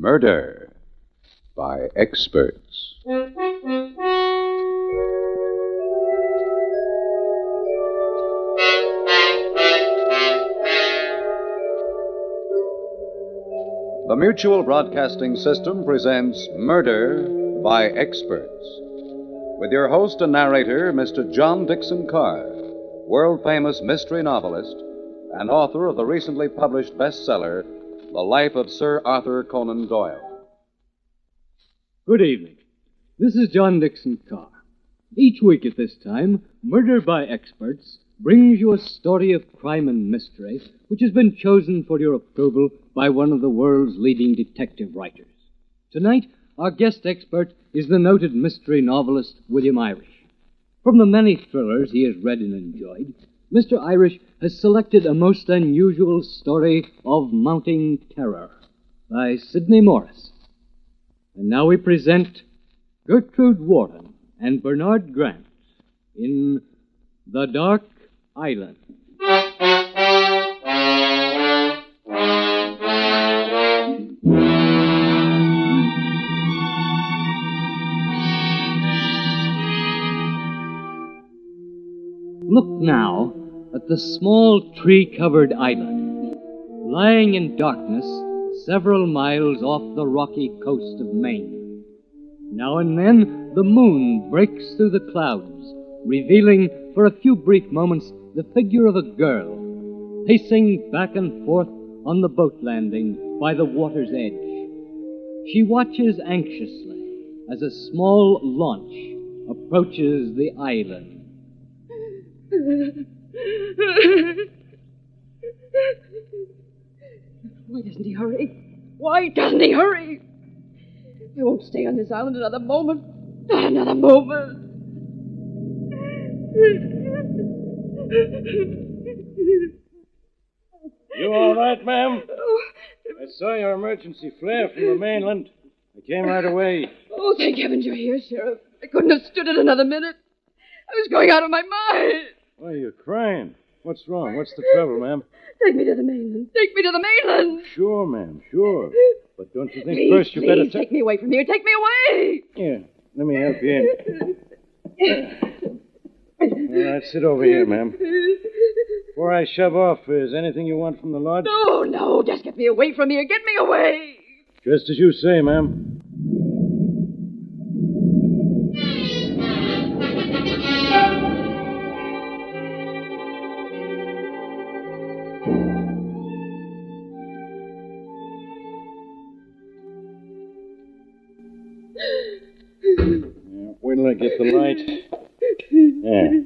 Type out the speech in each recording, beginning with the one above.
Murder by Experts. The Mutual Broadcasting System presents Murder by Experts, with your host and narrator, Mr. John Dixon Carr, world-famous mystery novelist and author of the recently published bestseller, The Life of Sir Arthur Conan Doyle. Good evening. This is John Dixon Carr. Each week at this time, Murder by Experts brings you a story of crime and mystery which has been chosen for your approval by one of the world's leading detective writers. Tonight, our guest expert is the noted mystery novelist William Irish. From the many thrillers he has read and enjoyed, Mr. Irish has selected a most unusual story of mounting terror by Sidney Morris. And now we present Gertrude Warren and Bernard Grant in The Dark Island. Look now at the small tree-covered island, lying in darkness several miles off the rocky coast of Maine. Now and then, the moon breaks through the clouds, revealing for a few brief moments the figure of a girl, pacing back and forth on the boat landing by the water's edge. She watches anxiously as a small launch approaches the island. Why doesn't he hurry? Why doesn't he hurry? I won't stay on this island another moment. Not another moment. You all right, ma'am? I saw your emergency flare from the mainland. I came right away. Oh, thank heavens you're here, Sheriff. I couldn't have stood it another minute. I was going out of my mind. Why are you crying? What's wrong? What's the trouble, ma'am? Take me to the mainland. Take me to the mainland. Sure, ma'am, sure. But don't you think Please, first you better... take me away from here. Take me away. Here, let me help you in. All right, sit over here, ma'am. Before I shove off, is anything you want from the lodge? No, just get me away from here. Get me away. Just as you say, ma'am. Wait till I get the light. There.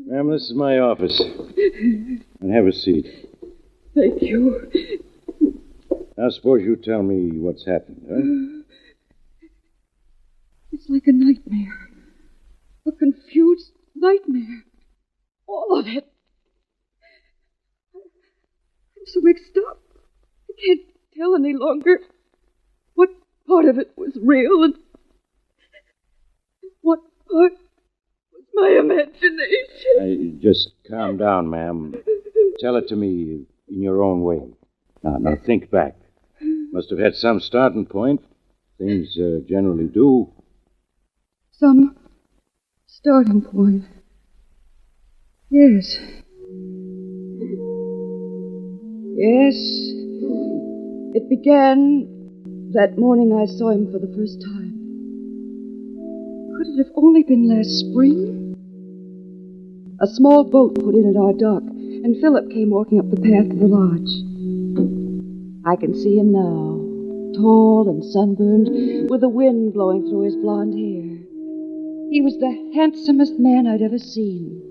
Ma'am, this is my office. And have a seat. Thank you. Now, suppose you tell me what's happened, huh? It's like a nightmare. A confused nightmare. All of it. I'm so mixed up. I can't tell any longer what part of it was real and what part was my imagination. Just calm down, ma'am. Tell it to me in your own way. Now think back. Must have had some starting point. Things generally do. Some starting point. Yes. Yes. It began that morning I saw him for the first time. Could it have only been last spring? A small boat put in at our dock, and Philip came walking up the path to the lodge. I can see him now, tall and sunburned, with the wind blowing through his blonde hair. He was the handsomest man I'd ever seen,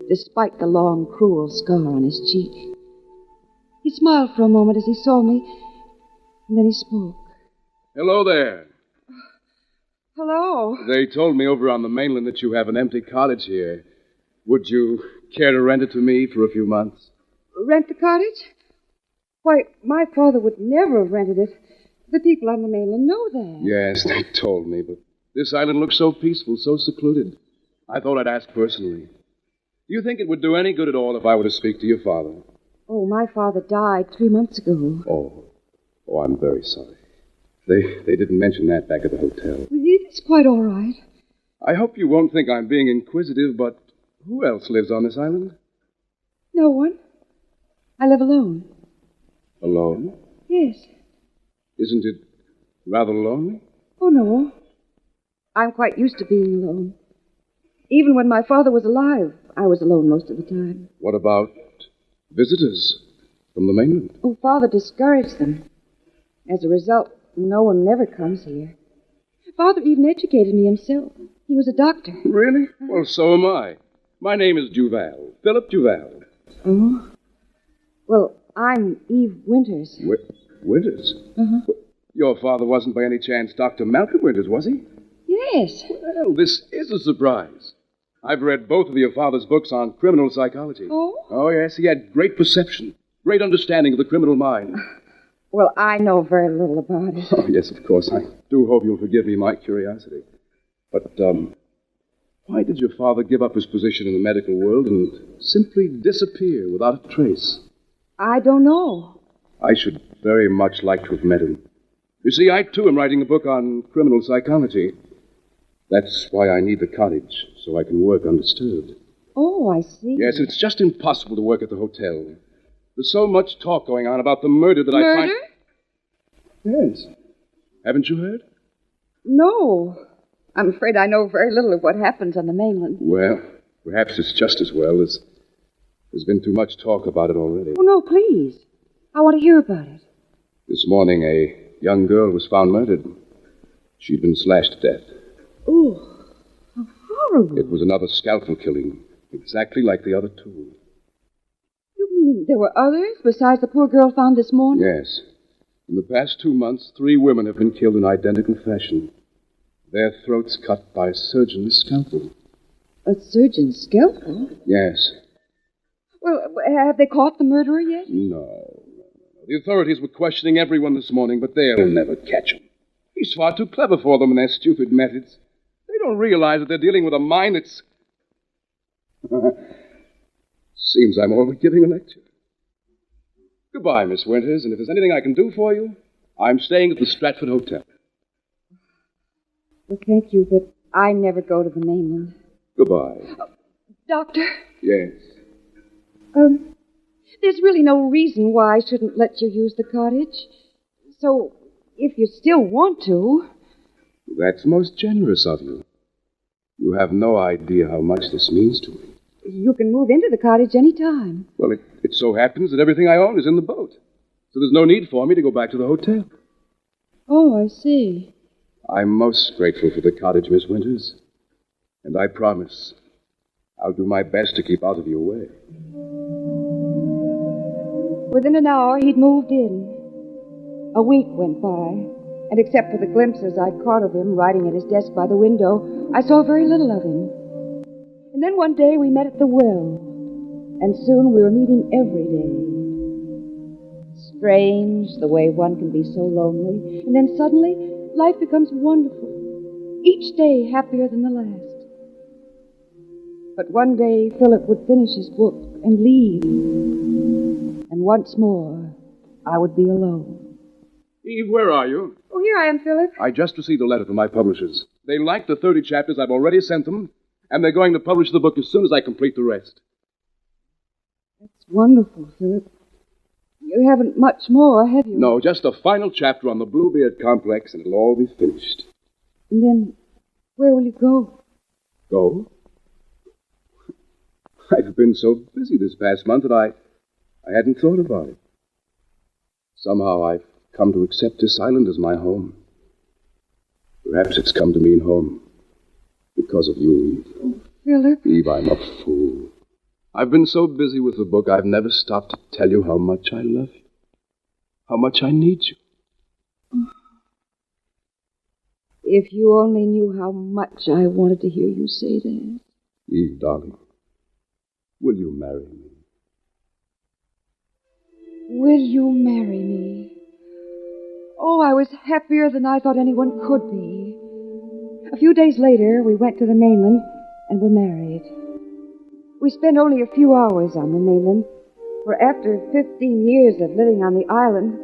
despite the long, cruel scar on his cheek. He smiled for a moment as he saw me, and then he spoke. Hello there. Hello. They told me over on the mainland that you have an empty cottage here. Would you care to rent it to me for a few months? Rent the cottage? Why, my father would never have rented it. The people on the mainland know that. Yes, they told me, but this island looks so peaceful, so secluded. I thought I'd ask personally. Do you think it would do any good at all if I were to speak to your father? Oh, my father died 3 months ago. Oh. Oh, I'm very sorry. They didn't mention that back at the hotel. It's quite all right. I hope you won't think I'm being inquisitive, but who else lives on this island? No one. I live alone. Alone? Yes. Isn't it rather lonely? Oh, no. I'm quite used to being alone. Even when my father was alive, I was alone most of the time. What about visitors from the mainland? Oh, Father discouraged them. As a result, no one ever comes here. Father even educated me himself. He was a doctor. Really? Well, so am I. My name is Duval. Philip Duval. Oh? Well, I'm Eve Winters. Winters? Uh-huh. Your father wasn't by any chance Dr. Malcolm Winters, was he? Yes. Well, this is a surprise. I've read both of your father's books on criminal psychology. Oh? Oh, yes, he had great perception, great understanding of the criminal mind. Well, I know very little about it. Oh, yes, of course. I do hope you'll forgive me my curiosity. But, why did your father give up his position in the medical world and simply disappear without a trace? I don't know. I should very much like to have met him. You see, I, too, am writing a book on criminal psychology. That's why I need the cottage, so I can work undisturbed. Oh, I see. Yes, it's just impossible to work at the hotel. There's so much talk going on about the murder that I find... Murder? Yes. Haven't you heard? No. I'm afraid I know very little of what happens on the mainland. Well, perhaps it's just as well. There's been too much talk about it already. Oh, no, please. I want to hear about it. This morning, a young girl was found murdered. She'd been slashed to death. Oh, how horrible. It was another scalpel killing, exactly like the other two. You mean there were others besides the poor girl found this morning? Yes. In the past 2 months, 3 women have been killed in identical fashion. Their throats cut by a surgeon's scalpel. A surgeon's scalpel? Yes. Well, have they caught the murderer yet? No. The authorities were questioning everyone this morning, but they'll never catch him. He's far too clever for them in their stupid methods. They don't realize that they're dealing with a mind that's... Seems I'm always giving a lecture. Goodbye, Miss Winters, and if there's anything I can do for you, I'm staying at the Stratford Hotel. Well, thank you, but I never go to the mainland. Goodbye. Doctor? Yes. There's really no reason why I shouldn't let you use the cottage. So, if you still want to... That's most generous of you. You have no idea how much this means to me. You can move into the cottage any time. Well, it so happens that everything I own is in the boat. So there's no need for me to go back to the hotel. Oh, I see. I'm most grateful for the cottage, Miss Winters. And I promise I'll do my best to keep out of your way. Within an hour, he'd moved in. A week went by, and except for the glimpses I'd caught of him writing at his desk by the window, I saw very little of him. And then one day we met at the well, and soon we were meeting every day. Strange, the way one can be so lonely, and then suddenly life becomes wonderful, each day happier than the last. But one day Philip would finish his book and leave, and once more I would be alone. Eve, where are you? Oh, here I am, Philip. I just received a letter from my publishers. They like the 30 chapters I've already sent them, and they're going to publish the book as soon as I complete the rest. That's wonderful, Philip. You haven't much more, have you? No, just a final chapter on the Bluebeard complex, and it'll all be finished. And then, where will you go? Go? I've been so busy this past month that I hadn't thought about it. Somehow I've come to accept this island as my home. Perhaps it's come to mean home because of you, Eve. Oh, Philip. Eve, I'm a fool. I've been so busy with the book, I've never stopped to tell you how much I love you, how much I need you. If you only knew how much I wanted to hear you say that. Eve, darling, will you marry me? Will you marry me? Oh, I was happier than I thought anyone could be. A few days later, we went to the mainland and were married. We spent only a few hours on the mainland, for after 15 years of living on the island,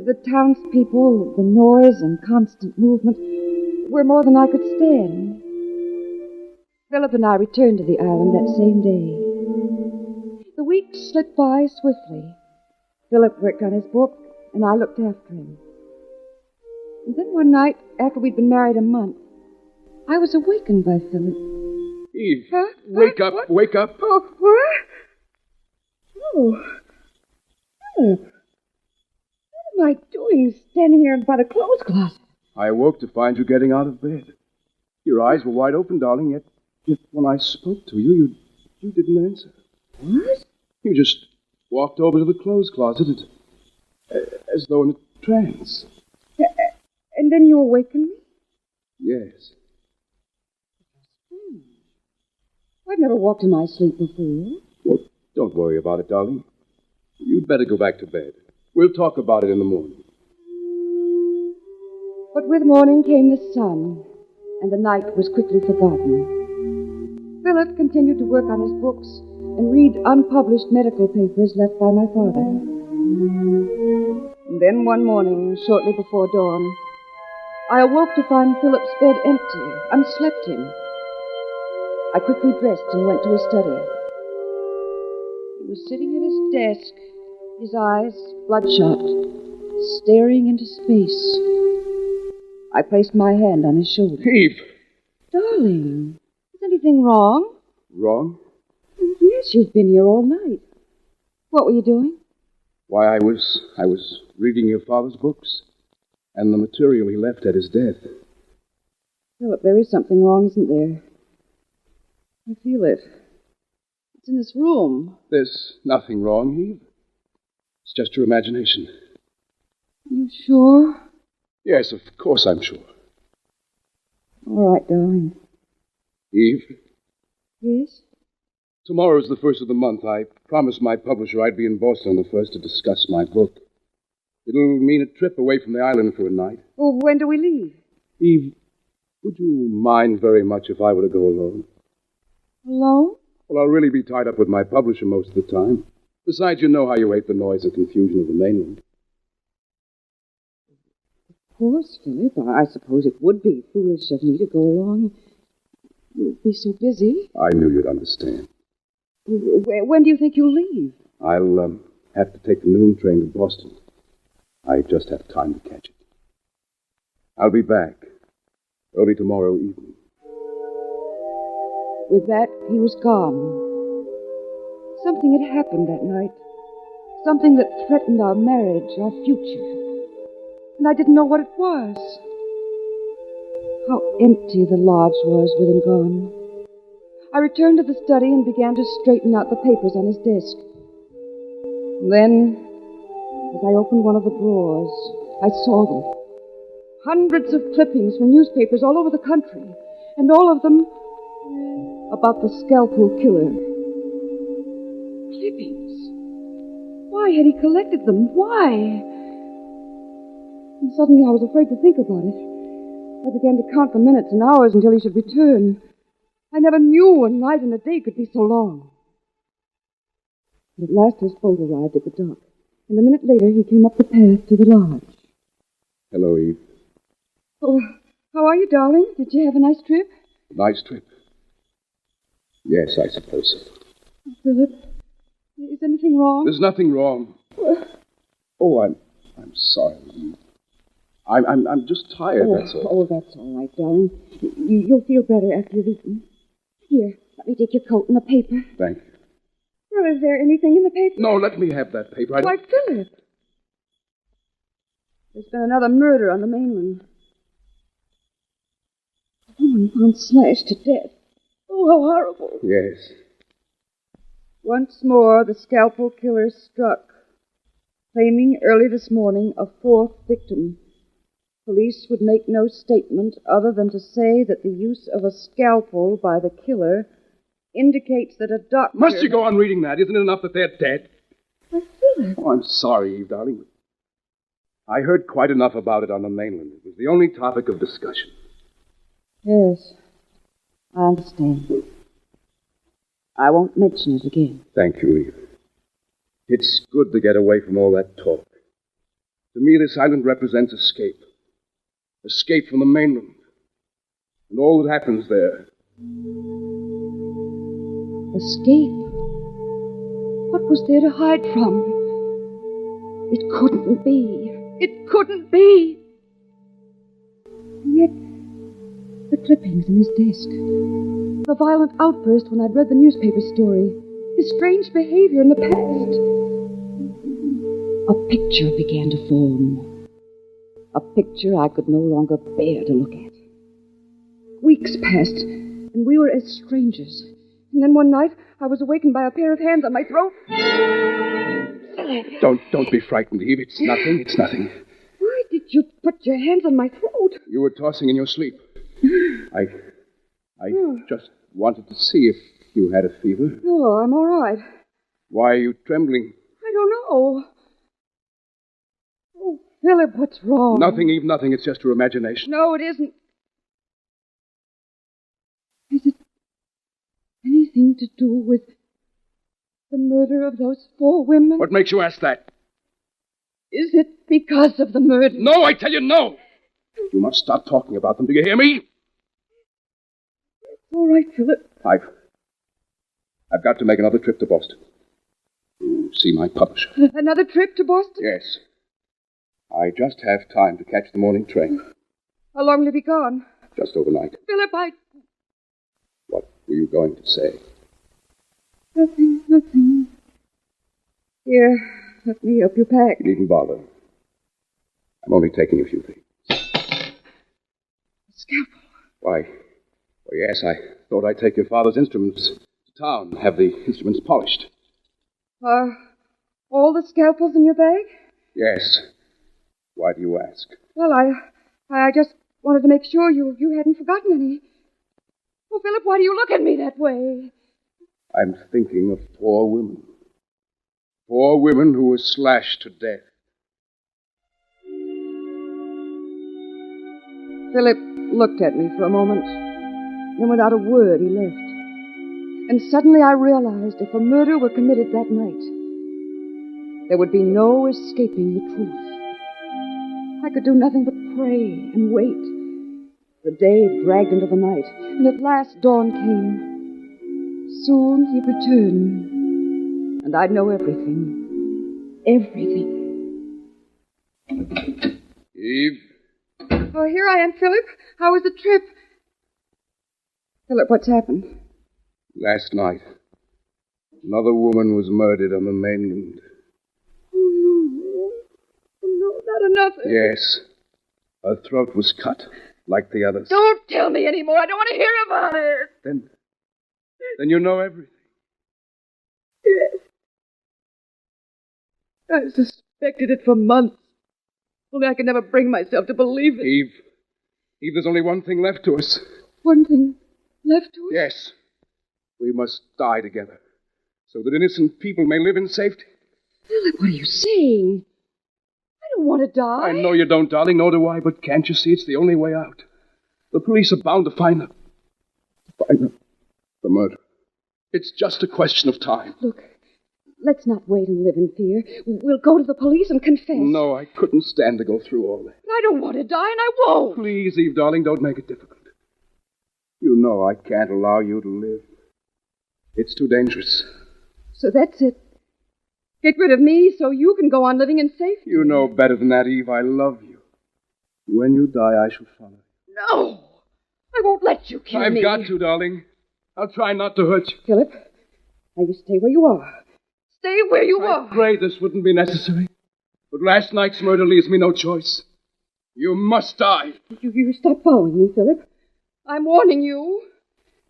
The townspeople, the noise and constant movement were more than I could stand. Philip and I returned to the island that same day. The weeks slipped by swiftly. Philip worked on his book, and I looked after him. And then one night, after we'd been married a month, I was awakened by Philip. Eve, Huh? wake up, What? wake up. Oh, what? Oh, Philip. What am I doing standing here by the clothes closet? I awoke to find you getting out of bed. Your eyes were wide open, darling, yet when I spoke to you, you didn't answer. What? You just walked over to the clothes closet as though in a trance. And then you awakened me? Yes. I've never walked in my sleep before. Well, don't worry about it, darling. You'd better go back to bed. We'll talk about it in the morning. But with morning came the sun, and the night was quickly forgotten. Philip continued to work on his books and read unpublished medical papers left by my father. And then one morning, shortly before dawn, I awoke to find Philip's bed empty, unslept him. I quickly dressed and went to his study. He was sitting at his desk, his eyes bloodshot, staring into space. I placed my hand on his shoulder. Eve! Darling, is anything wrong? Wrong? Yes, you've been here all night. What were you doing? Why, I was reading your father's books and the material he left at his death. Philip, there is something wrong, isn't there? I feel it. It's in this room. There's nothing wrong, Eve. It's just your imagination. You sure? Yes, of course I'm sure. All right, darling. Eve, Yes? tomorrow's the first of the month. I promised my publisher I'd be in Boston on the first to discuss my book. It'll mean a trip away from the island for a night. Well, when do we leave? Eve, would you mind very much if I were to go alone? Alone? Well, I'll really be tied up with my publisher most of the time. Besides, you know how you hate the noise and confusion of the mainland. Of course, Philip. I suppose it would be foolish of me to go along. You'll be so busy. I knew you'd understand. When do you think you'll leave? I'll have to take the noon train to Boston. I just have time to catch it. I'll be back early tomorrow evening. With that, he was gone. Something had happened that night. Something that threatened our marriage, our future. And I didn't know what it was. How empty the lodge was with him gone. I returned to the study and began to straighten out the papers on his desk. Then, as I opened one of the drawers, I saw them. Hundreds of clippings from newspapers all over the country, and all of them about the scalpel killer. Clippings. Why had he collected them? Why? And suddenly I was afraid to think about it. I began to count the minutes and hours until he should return. I never knew a night and a day could be so long. But at last his boat arrived at the dock, and a minute later he came up the path to the lodge. Hello, Eve. Oh, how are you, darling? Did you have a nice trip? Nice trip. Yes, I suppose so. Philip, is anything wrong? There's nothing wrong. Oh, I'm sorry, Eve. I'm just tired, that's all. Oh, that's all right, darling. You'll feel better after you've eaten. Here, let me take your coat and the paper. Thank you. Well, is there anything in the paper? No, let me have that paper. Why, Philip. There's been another murder on the mainland. A woman found slashed to death. Oh, how horrible. Yes. Once more, the scalpel killer struck, claiming early this morning a fourth victim. Police would make no statement other than to say that the use of a scalpel by the killer indicates that a doctor... Must you go on reading that? Isn't it enough that they're dead? Why, Philip. Oh, I'm sorry, Eve, darling. I heard quite enough about it on the mainland. It was the only topic of discussion. Yes, I understand. I won't mention it again. Thank you, Eve. It's good to get away from all that talk. To me, this island represents escape. Escape from the mainland. And all that happens there. Escape? What was there to hide from? It couldn't be. It couldn't be. And yet, the clippings in his desk. The violent outburst when I'd read the newspaper story. His strange behavior in the past. A picture began to form. A picture I could no longer bear to look at. Weeks passed, and we were as strangers. And then one night, I was awakened by a pair of hands on my throat. Don't be frightened, Eve. It's nothing. It's nothing. Why did you put your hands on my throat? You were tossing in your sleep. I just wanted to see if you had a fever. No, I'm all right. Why are you trembling? I don't know. Oh, Philip, what's wrong? Nothing, Eve, nothing. It's just your imagination. No, it isn't. Is it anything to do with the murder of those 4 women? What makes you ask that? Is it because of the murder? No, I tell you no! You must stop talking about them. Do you hear me? All right, Philip. I've got to make another trip to Boston. See my publisher. Another trip to Boston? Yes. I just have time to catch the morning train. How long will you be gone? Just overnight. Philip, What were you going to say? Nothing. Here, let me help you pack. You needn't bother. I'm only taking a few things. Scalpel. Why, yes, I thought I'd take your father's instruments to town, have the instruments polished. Are all the scalpels in your bag? Yes. Why do you ask? Well, I just wanted to make sure you hadn't forgotten any. Oh, Philip, why do you look at me that way? I'm thinking of 4 women. 4 women who were slashed to death. Philip looked at me for a moment. Then without a word, he left. And suddenly I realized if a murder were committed that night, there would be no escaping the truth. I could do nothing but pray and wait. The day dragged into the night, and at last dawn came. Soon he'd return, and I'd know everything. Everything. Eve? Oh, here I am, Philip. How was the trip? Philip, what's happened? Last night, another woman was murdered on the mainland. Oh, no, not another. Yes. Her throat was cut, like the others. Don't tell me anymore. I don't want to hear about it. Then you know everything. Yes. I've suspected it for months. Only I could never bring myself to believe it. Eve, there's only one thing left to us. One thing left to us? Yes. We must die together, so that innocent people may live in safety. Philip, what are you saying? I don't want to die. I know you don't, darling, nor do I, but can't you see it's the only way out? The police are bound to find them. The murder. It's just a question of time. Look, let's not wait and live in fear. We'll go to the police and confess. No, I couldn't stand to go through all that. I don't want to die, and I won't. Please, Eve, darling, don't make it difficult. You know I can't allow you to live. It's too dangerous. So that's it. Get rid of me so you can go on living in safety. You know better than that, Eve. I love you. When you die, I shall follow you. No! I won't let you kill me. I've got to, darling. I'll try not to hurt you. Philip, now you stay where you are. Stay where you are. I prayed this wouldn't be necessary. But last night's murder leaves me no choice. You must die. You stop following me, Philip. I'm warning you.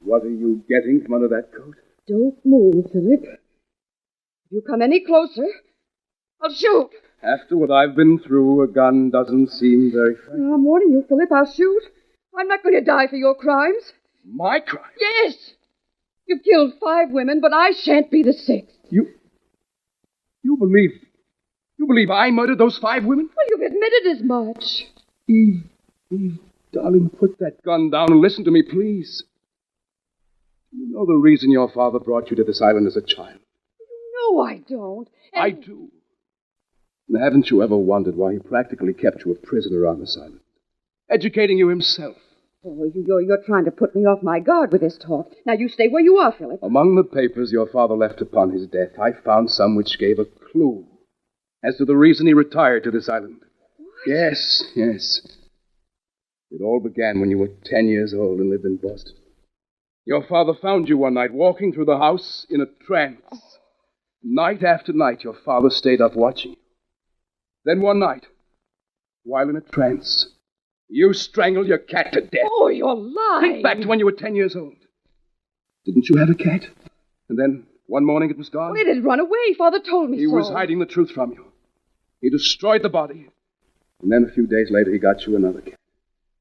What are you getting from under that coat? Don't move, Philip. If you come any closer, I'll shoot. After what I've been through, a gun doesn't seem very frightening. I'm warning you, Philip. I'll shoot. I'm not going to die for your crimes. My crime? Yes. You've killed 5 women, but I shan't be the 6th. You believe I murdered those 5 women? Well, you've admitted as much. Eve, darling, put that gun down and listen to me, please. You know the reason your father brought you to this island as a child. No, I don't. I do. And haven't you ever wondered why he practically kept you a prisoner on this island? Educating you himself. Oh, you're trying to put me off my guard with this talk. Now, you stay where you are, Philip. Among the papers your father left upon his death, I found some which gave a clue as to the reason he retired to this island. What? Yes. It all began when you were 10 years old and lived in Boston. Your father found you one night walking through the house in a trance. Night after night, your father stayed up watching you. Then one night, while in a trance, you strangled your cat to death. Oh, you're lying. Think back to when you were 10 years old. Didn't you have a cat? And then one morning it was gone? Well, it had run away. Father told me He so. was hiding the truth from you. He destroyed the body. And then a few days later he got you another cat.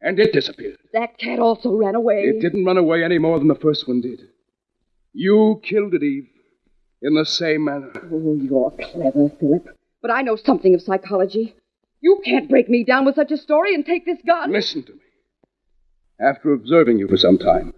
And it disappeared. That cat also ran away. It didn't run away any more than the first one did. You killed it, Eve, in the same manner. Oh, you're clever, Philip. But I know something of psychology. You can't break me down with such a story and take this gun. Listen to me. After observing you for some time,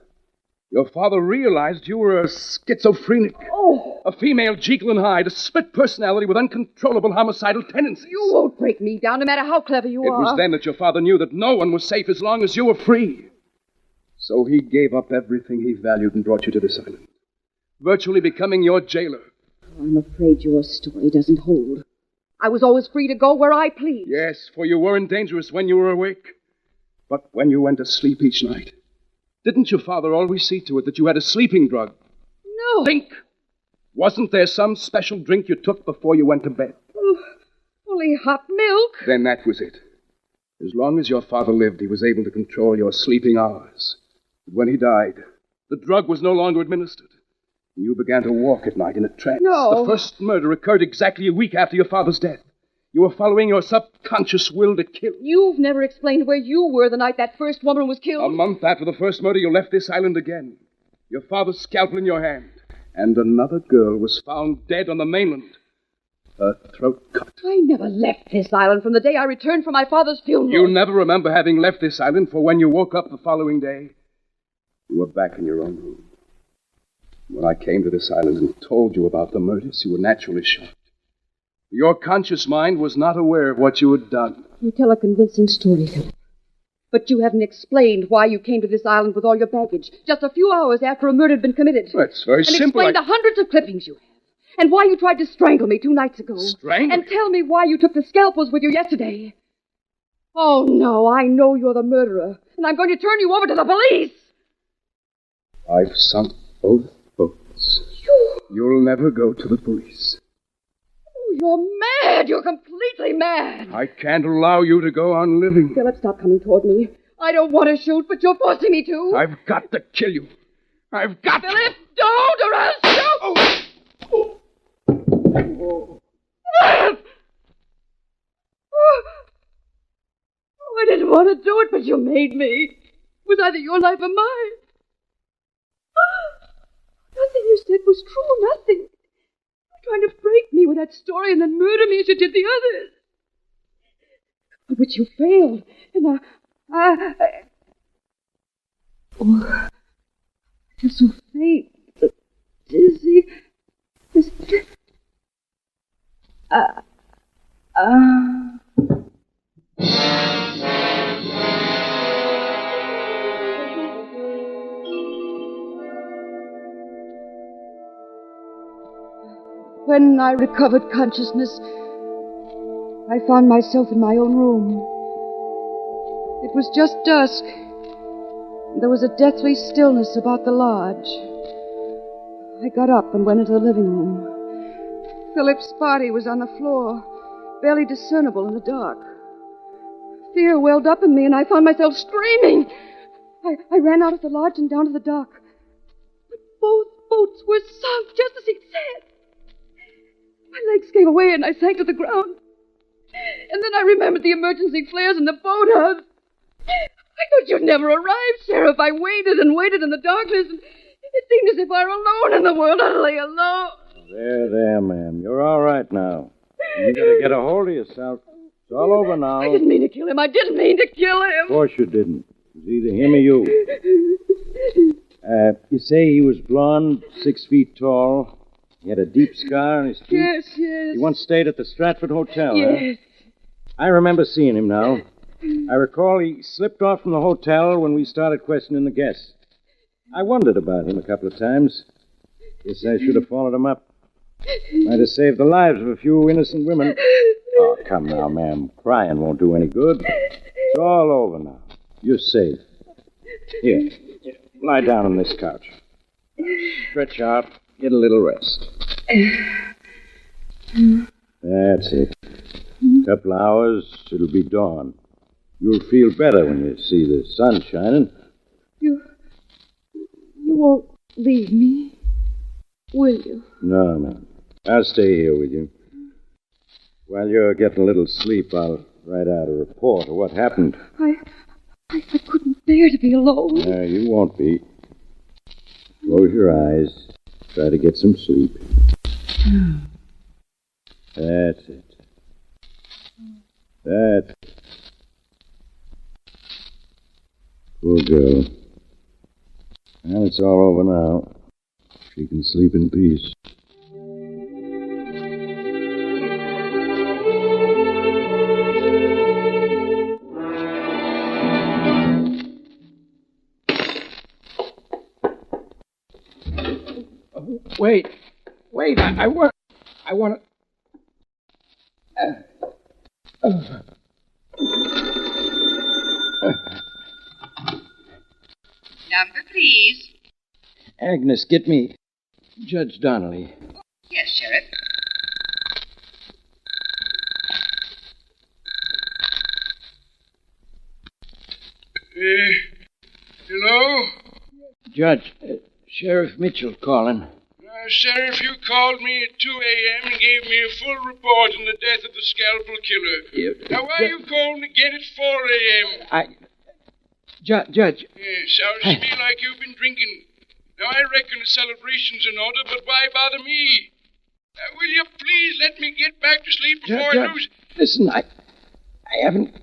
your father realized you were a schizophrenic. Oh. A female Jekyll and Hyde, a split personality with uncontrollable homicidal tendencies. You won't break me down, no matter how clever you are. It was then that your father knew that no one was safe as long as you were free. So he gave up everything he valued and brought you to this island, virtually becoming your jailer. I'm afraid your story doesn't hold. I was always free to go where I pleased. Yes, for you weren't dangerous when you were awake. But when you went to sleep each night, didn't your father always see to it that you had a sleeping drug? No. Think! Wasn't there some special drink you took before you went to bed? Oh, only hot milk. Then that was it. As long as your father lived, he was able to control your sleeping hours. But when he died, the drug was no longer administered. And you began to walk at night in a trance. No. The first murder occurred exactly a week after your father's death. You were following your subconscious will to kill. You've never explained where you were the night that first woman was killed. A month after the first murder, you left this island again. Your father's scalpel in your hand. And another girl was found dead on the mainland. Her throat cut. I never left this island from the day I returned from my father's funeral. You never remember having left this island, for when you woke up the following day, you were back in your own room. When I came to this island and told you about the murders, you were naturally shocked. Your conscious mind was not aware of what you had done. You tell a convincing story, Philip. But you haven't explained why you came to this island with all your baggage, just a few hours after a murder had been committed. Well, it's very simple. And explain the hundreds of clippings you have. And why you tried to strangle me 2 nights ago. Strangle? And tell me why you took the scalpels with you yesterday. Oh, no, I know you're the murderer. And I'm going to turn you over to the police. I've sunk both boats. You'll never go to the police. Oh, you're mad. You're completely mad. I can't allow you to go on living. Philip, stop coming toward me. I don't want to shoot, but you're forcing me to. I've got to kill you. I've got to. Philip, don't, or I'll shoot. Oh. Philip! Oh, I didn't want to do it, but you made me. It was either your life or mine. Nothing you said was true, nothing. You're trying to break me with that story and then murder me as you did the others. But you failed, and I feel so faint, so dizzy. When I recovered consciousness, I found myself in my own room. It was just dusk. There was a deathly stillness about the lodge. I got up and went into the living room. Philip's body was on the floor, barely discernible in the dark. Fear welled up in me, and I found myself screaming. I ran out of the lodge and down to the dock. But both boats were sunk, just as he'd said. My legs gave away, and I sank to the ground. And then I remembered the emergency flares in the boathouse. I thought you'd never arrive, Sheriff. I waited and waited in the darkness, and it seemed as if I were alone in the world, utterly alone. There, ma'am. You're all right now. You gotta get a hold of yourself. It's all over now. I didn't mean to kill him. I didn't mean to kill him. Of course you didn't. It was either him or you. You say he was blonde, 6 feet tall, He had a deep scar on his cheek. Yes. He once stayed at the Stratford Hotel. Yes. I remember seeing him now. I recall he slipped off from the hotel when we started questioning the guests. I wondered about him a couple of times. Guess I should have followed him up. Might have saved the lives of a few innocent women. Oh, come now, ma'am. Crying won't do any good. It's all over now. You're safe. Here, lie down on this couch. Stretch out. Get a little rest. That's it. Couple of hours, it'll be dawn. You'll feel better when you see the sun shining. You won't leave me, will you? No, ma'am. I'll stay here with you. While you're getting a little sleep, I'll write out a report of what happened. I couldn't bear to be alone. No, you won't be. Close your eyes. Try to get some sleep. That's it. That's it. Poor girl. Well, it's all over now. She can sleep in peace. Wait, I want Number, please. Agnes, get me Judge Donnelly. Yes, Sheriff. Hello? Judge, Sheriff Mitchell calling. Sheriff, you called me at 2 a.m. and gave me a full report on the death of the scalpel killer. Now, why you calling again at 4 a.m.? Judge. Sounds to me like you've been drinking. Now, I reckon the celebration's in order, but why bother me? Will you please let me get back to sleep before I lose... Listen, I haven't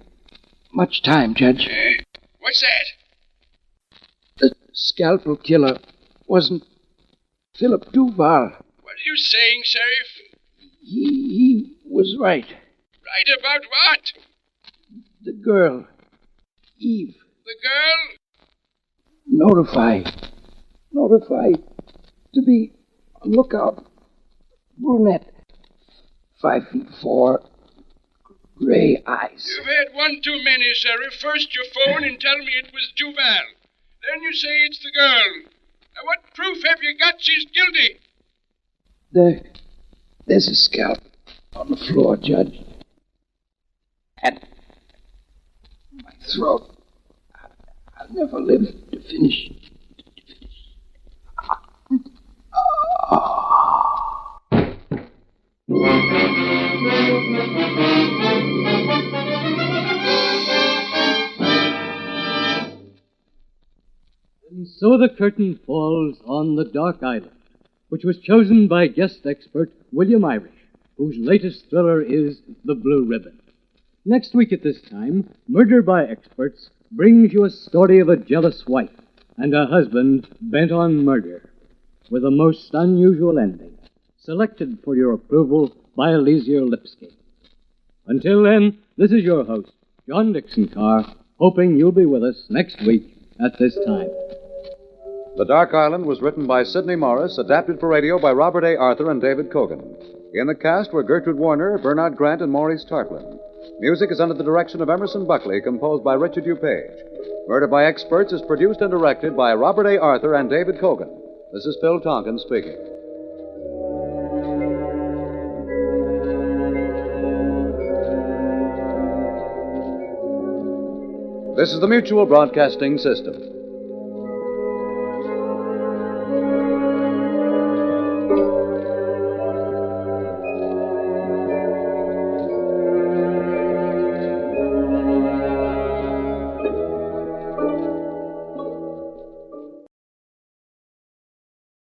much time, Judge. What's that? The scalpel killer wasn't Philip Duval. What are you saying, Sheriff? He was right. Right about what? The girl, Eve. The girl? Notify to be on lookout. Brunette, 5'4", gray eyes. You've had one too many, Sheriff. First you phone and tell me it was Duval. Then you say it's the girl. Now, what proof have you got she's guilty? There's a scalp on the floor, Judge. And my throat. I'll never live to finish. And so the curtain falls on The Dark Island, which was chosen by guest expert William Irish, whose latest thriller is The Blue Ribbon. Next week at this time, Murder by Experts brings you a story of a jealous wife and a husband bent on murder, with a most unusual ending, selected for your approval by Elysier Lipsky. Until then, this is your host, John Dixon Carr, hoping you'll be with us next week at this time. The Dark Island was written by Sidney Morris, adapted for radio by Robert A. Arthur and David Cogan. In the cast were Gertrude Warner, Bernard Grant, and Maurice Tarplin. Music is under the direction of Emerson Buckley, composed by Richard DuPage. Murder by Experts is produced and directed by Robert A. Arthur and David Cogan. This is Phil Tonkin speaking. This is the Mutual Broadcasting System.